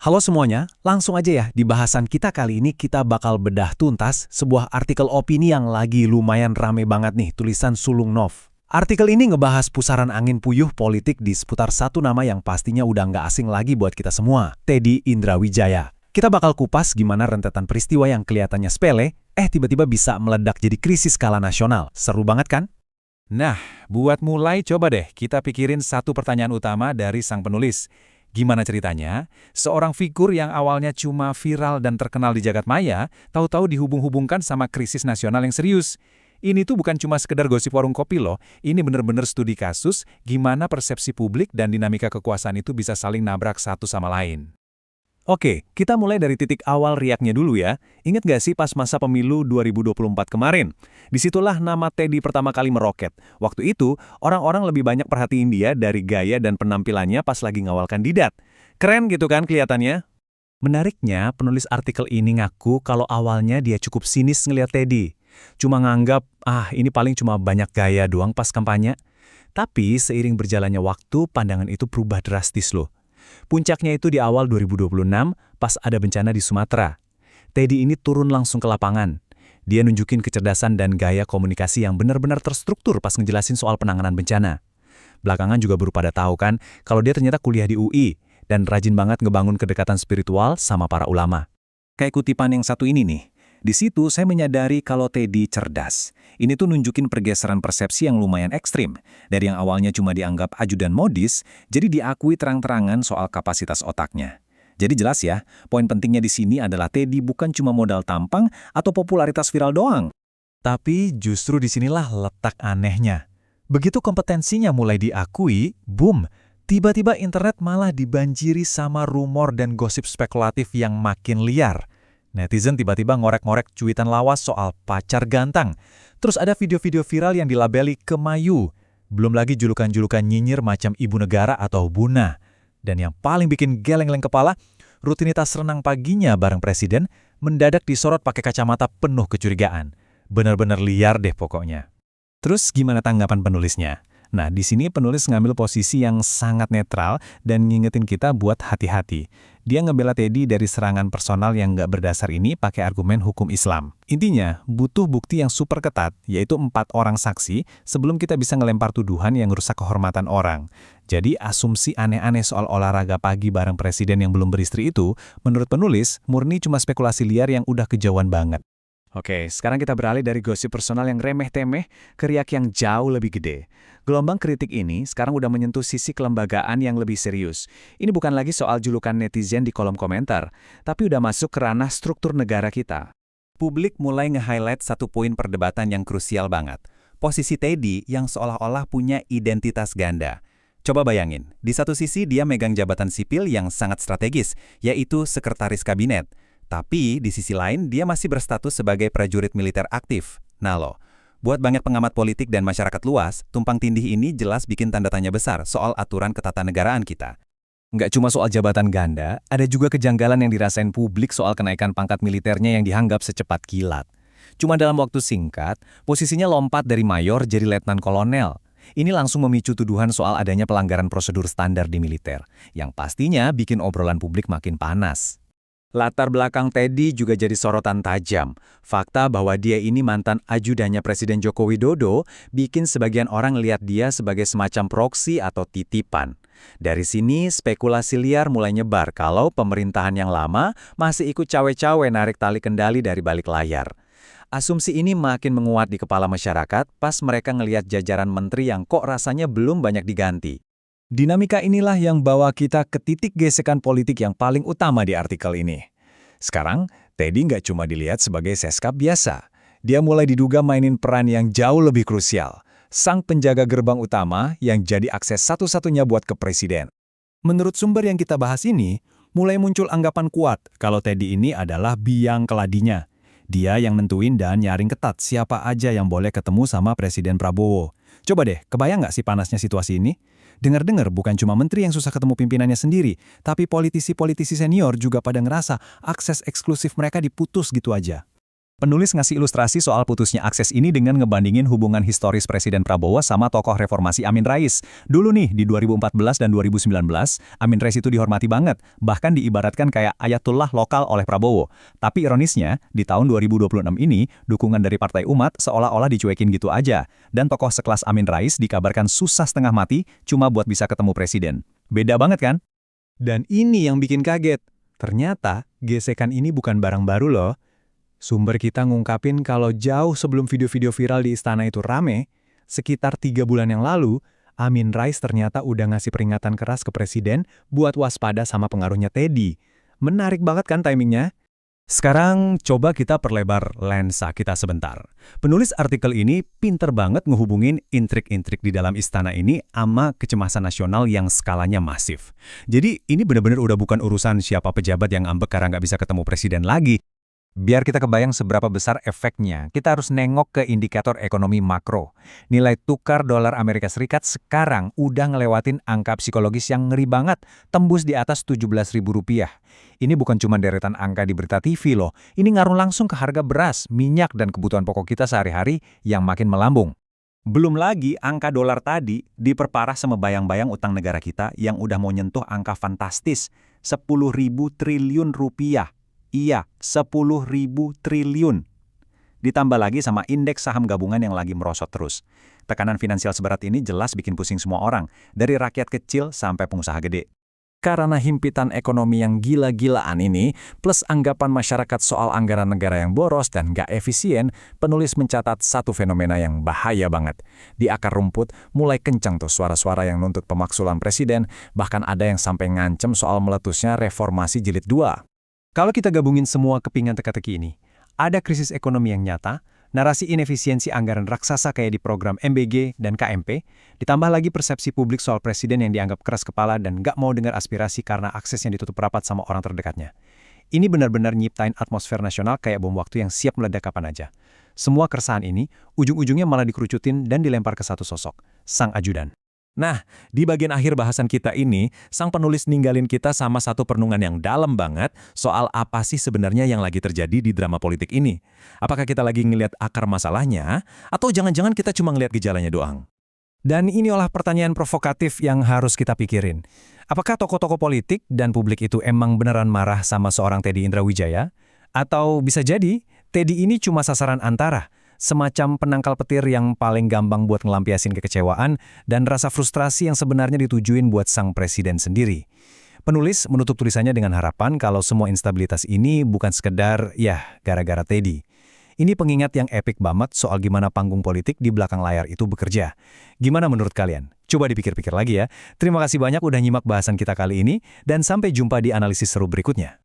Halo semuanya, langsung aja ya, di bahasan kita kali ini kita bakal bedah tuntas sebuah artikel opini yang lagi lumayan rame banget nih, tulisan Sulung Nov. Artikel ini ngebahas pusaran angin puyuh politik di seputar satu nama yang pastinya udah nggak asing lagi buat kita semua, Teddy Indrawijaya. Kita bakal kupas gimana rentetan peristiwa yang kelihatannya sepele, tiba-tiba bisa meledak jadi krisis skala nasional. Seru banget kan? Nah, buat mulai coba deh kita pikirin satu pertanyaan utama dari sang penulis. Gimana ceritanya? Seorang figur yang awalnya cuma viral dan terkenal di jagat maya, tahu-tahu dihubung-hubungkan sama krisis nasional yang serius. Ini tuh bukan cuma sekedar gosip warung kopi loh, ini bener-bener studi kasus gimana persepsi publik dan dinamika kekuasaan itu bisa saling nabrak satu sama lain. Oke, kita mulai dari titik awal riaknya dulu ya. Ingat gak sih pas masa pemilu 2024 kemarin? Disitulah nama Teddy pertama kali meroket. Waktu itu, orang-orang lebih banyak perhatiin dia dari gaya dan penampilannya pas lagi ngawal kandidat. Keren gitu kan kelihatannya? Menariknya, penulis artikel ini ngaku kalau awalnya dia cukup sinis ngeliat Teddy. Cuma nganggap, ini paling cuma banyak gaya doang pas kampanye. Tapi seiring berjalannya waktu, pandangan itu berubah drastis loh. Puncaknya itu di awal 2026 pas ada bencana di Sumatera. Teddy ini turun langsung ke lapangan. Dia nunjukin kecerdasan dan gaya komunikasi yang benar-benar terstruktur pas ngejelasin soal penanganan bencana. Belakangan juga baru pada tahu kan kalau dia ternyata kuliah di UI dan rajin banget ngebangun kedekatan spiritual sama para ulama. Kayak kutipan yang satu ini nih. Di situ saya menyadari kalau Teddy cerdas. Ini tuh nunjukin pergeseran persepsi yang lumayan ekstrim. Dari yang awalnya cuma dianggap ajudan modis, jadi diakui terang-terangan soal kapasitas otaknya. Jadi jelas ya, poin pentingnya di sini adalah Teddy bukan cuma modal tampang atau popularitas viral doang. Tapi justru disinilah letak anehnya. Begitu kompetensinya mulai diakui, boom, tiba-tiba internet malah dibanjiri sama rumor dan gosip spekulatif yang makin liar. Netizen tiba-tiba ngorek-ngorek cuitan lawas soal pacar ganteng. Terus ada video-video viral yang dilabeli Kemayu. Belum lagi julukan-julukan nyinyir macam ibu negara atau Buna. Dan yang paling bikin geleng-geleng kepala, rutinitas renang paginya bareng presiden mendadak disorot pakai kacamata penuh kecurigaan. Benar-benar liar deh pokoknya. Terus gimana tanggapan penulisnya? Nah, di sini penulis ngambil posisi yang sangat netral dan ngingetin kita buat hati-hati. Dia ngebela Teddy dari serangan personal yang nggak berdasar ini pakai argumen hukum Islam. Intinya, butuh bukti yang super ketat, yaitu 4 orang saksi, sebelum kita bisa ngelempar tuduhan yang merusak kehormatan orang. Jadi, asumsi aneh-aneh soal olahraga pagi bareng presiden yang belum beristri itu, menurut penulis, murni cuma spekulasi liar yang udah kejauhan banget. Oke, sekarang kita beralih dari gosip personal yang remeh-temeh ke riak yang jauh lebih gede. Gelombang kritik ini sekarang udah menyentuh sisi kelembagaan yang lebih serius. Ini bukan lagi soal julukan netizen di kolom komentar, tapi udah masuk ke ranah struktur negara kita. Publik mulai nge-highlight satu poin perdebatan yang krusial banget. Posisi Teddy yang seolah-olah punya identitas ganda. Coba bayangin, di satu sisi dia megang jabatan sipil yang sangat strategis, yaitu sekretaris kabinet. Tapi di sisi lain dia masih berstatus sebagai prajurit militer aktif. Nah loh, buat banyak pengamat politik dan masyarakat luas, tumpang tindih ini jelas bikin tanda tanya besar soal aturan ketatanegaraan kita. Nggak cuma soal jabatan ganda, ada juga kejanggalan yang dirasain publik soal kenaikan pangkat militernya yang dianggap secepat kilat. Cuma dalam waktu singkat, posisinya lompat dari mayor jadi letnan kolonel. Ini langsung memicu tuduhan soal adanya pelanggaran prosedur standar di militer, yang pastinya bikin obrolan publik makin panas. Latar belakang Teddy juga jadi sorotan tajam. Fakta bahwa dia ini mantan ajudannya Presiden Joko Widodo bikin sebagian orang lihat dia sebagai semacam proksi atau titipan. Dari sini, spekulasi liar mulai nyebar kalau pemerintahan yang lama masih ikut cawe-cawe narik tali kendali dari balik layar. Asumsi ini makin menguat di kepala masyarakat pas mereka ngelihat jajaran menteri yang kok rasanya belum banyak diganti. Dinamika inilah yang bawa kita ke titik gesekan politik yang paling utama di artikel ini. Sekarang, Teddy nggak cuma dilihat sebagai seskap biasa. Dia mulai diduga mainin peran yang jauh lebih krusial. Sang penjaga gerbang utama yang jadi akses satu-satunya buat ke presiden. Menurut sumber yang kita bahas ini, mulai muncul anggapan kuat kalau Teddy ini adalah biang keladinya. Dia yang nentuin dan nyaring ketat siapa aja yang boleh ketemu sama Presiden Prabowo. Coba deh, kebayang nggak sih panasnya situasi ini? Dengar-dengar bukan cuma menteri yang susah ketemu pimpinannya sendiri, tapi politisi-politisi senior juga pada ngerasa akses eksklusif mereka diputus gitu aja. Penulis ngasih ilustrasi soal putusnya akses ini dengan ngebandingin hubungan historis Presiden Prabowo sama tokoh reformasi Amin Rais. Dulu nih, di 2014 dan 2019, Amin Rais itu dihormati banget, bahkan diibaratkan kayak ayatullah lokal oleh Prabowo. Tapi ironisnya, di tahun 2026 ini, dukungan dari Partai Umat seolah-olah dicuekin gitu aja. Dan tokoh sekelas Amin Rais dikabarkan susah setengah mati cuma buat bisa ketemu Presiden. Beda banget kan? Dan ini yang bikin kaget. Ternyata, gesekan ini bukan barang baru loh. Sumber kita ngungkapin kalau jauh sebelum video-video viral di istana itu rame, sekitar 3 bulan yang lalu, Amin Rais ternyata udah ngasih peringatan keras ke Presiden buat waspada sama pengaruhnya Teddy. Menarik banget kan timingnya? Sekarang coba kita perlebar lensa kita sebentar. Penulis artikel ini pinter banget ngehubungin intrik-intrik di dalam istana ini sama kecemasan nasional yang skalanya masif. Jadi ini benar-benar udah bukan urusan siapa pejabat yang ambek karena nggak bisa ketemu Presiden lagi. Biar kita kebayang seberapa besar efeknya, kita harus nengok ke indikator ekonomi makro. Nilai tukar dolar Amerika Serikat sekarang udah ngelewatin angka psikologis yang ngeri banget, tembus di atas Rp17.000. Ini bukan cuma deretan angka di berita TV loh, ini ngaruh langsung ke harga beras, minyak, dan kebutuhan pokok kita sehari-hari yang makin melambung. Belum lagi angka dolar tadi diperparah sama bayang-bayang utang negara kita yang udah mau nyentuh angka fantastis, 10.000 triliun rupiah. Iya, 10.000 triliun. Ditambah lagi sama indeks saham gabungan yang lagi merosot terus. Tekanan finansial seberat ini jelas bikin pusing semua orang, dari rakyat kecil sampai pengusaha gede. Karena himpitan ekonomi yang gila-gilaan ini, plus anggapan masyarakat soal anggaran negara yang boros dan nggak efisien, penulis mencatat satu fenomena yang bahaya banget. Di akar rumput, mulai kencang tuh suara-suara yang nuntut pemaksulan presiden, bahkan ada yang sampai ngancem soal meletusnya reformasi jilid 2. Kalau kita gabungin semua kepingan teka-teki ini, ada krisis ekonomi yang nyata, narasi inefisiensi anggaran raksasa kayak di program MBG dan KMP, ditambah lagi persepsi publik soal presiden yang dianggap keras kepala dan nggak mau dengar aspirasi karena akses yang ditutup rapat sama orang terdekatnya. Ini benar-benar nyiptain atmosfer nasional kayak bom waktu yang siap meledak kapan aja. Semua keresahan ini, ujung-ujungnya malah dikerucutin dan dilempar ke satu sosok, sang ajudan. Nah, di bagian akhir bahasan kita ini, sang penulis ninggalin kita sama satu perenungan yang dalam banget soal apa sih sebenarnya yang lagi terjadi di drama politik ini. Apakah kita lagi ngelihat akar masalahnya, atau jangan-jangan kita cuma ngelihat gejalanya doang? Dan inilah pertanyaan provokatif yang harus kita pikirin. Apakah tokoh-tokoh politik dan publik itu emang beneran marah sama seorang Teddy Indrawijaya? Atau bisa jadi, Teddy ini cuma sasaran antara, semacam penangkal petir yang paling gampang buat ngelampiasin kekecewaan dan rasa frustrasi yang sebenarnya ditujuin buat sang presiden sendiri. Penulis menutup tulisannya dengan harapan kalau semua instabilitas ini bukan sekedar, gara-gara Teddy. Ini pengingat yang epik banget soal gimana panggung politik di belakang layar itu bekerja. Gimana menurut kalian? Coba dipikir-pikir lagi ya. Terima kasih banyak udah nyimak bahasan kita kali ini, dan sampai jumpa di analisis seru berikutnya.